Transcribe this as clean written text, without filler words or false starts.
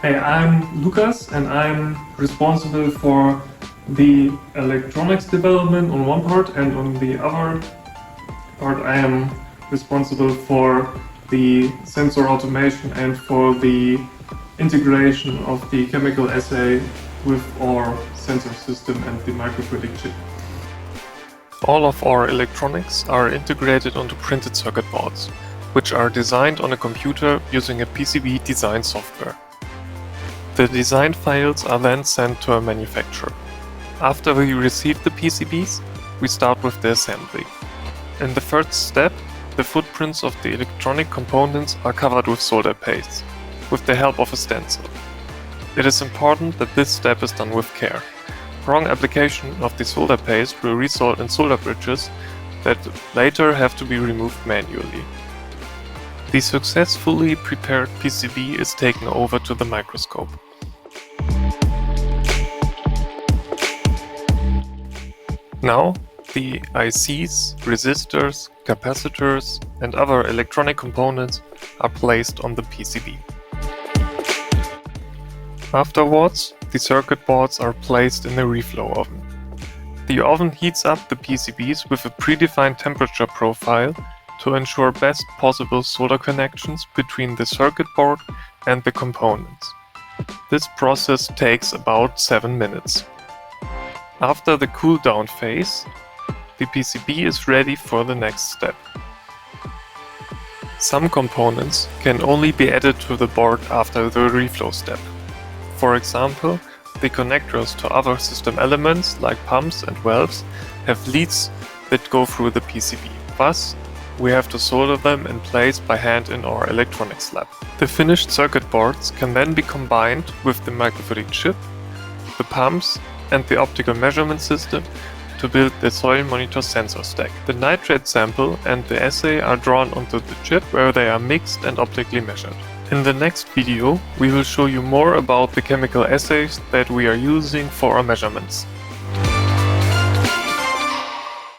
Hey, I'm Lukas and I'm responsible for the electronics development on one part, and on the other part I am responsible for the sensor automation and for the integration of the chemical assay with our sensor system and the microfluidic chip. All of our electronics are integrated onto printed circuit boards, which are designed on a computer using a PCB design software. The design files are then sent to a manufacturer. After we receive the PCBs, we start with the assembly. In the first step, the footprints of the electronic components are covered with solder paste, with the help of a stencil. It is important that this step is done with care. Wrong application of the solder paste will result in solder bridges that later have to be removed manually. The successfully prepared PCB is taken over to the microscope. Now, the ICs, resistors, capacitors, and other electronic components are placed on the PCB. Afterwards, the circuit boards are placed in a reflow oven. The oven heats up the PCBs with a predefined temperature profile to ensure best possible solder connections between the circuit board and the components. This process takes about 7 minutes. After the cool down phase, the PCB is ready for the next step. Some components can only be added to the board after the reflow step. For example, the connectors to other system elements like pumps and valves have leads that go through the PCB. Thus, we have to solder them in place by hand in our electronics lab. The finished circuit boards can then be combined with the microfluidic chip, the pumps, and the optical measurement system to build the soil monitor sensor stack. The nitrate sample and the assay are drawn onto the chip where they are mixed and optically measured. In the next video, we will show you more about the chemical assays that we are using for our measurements.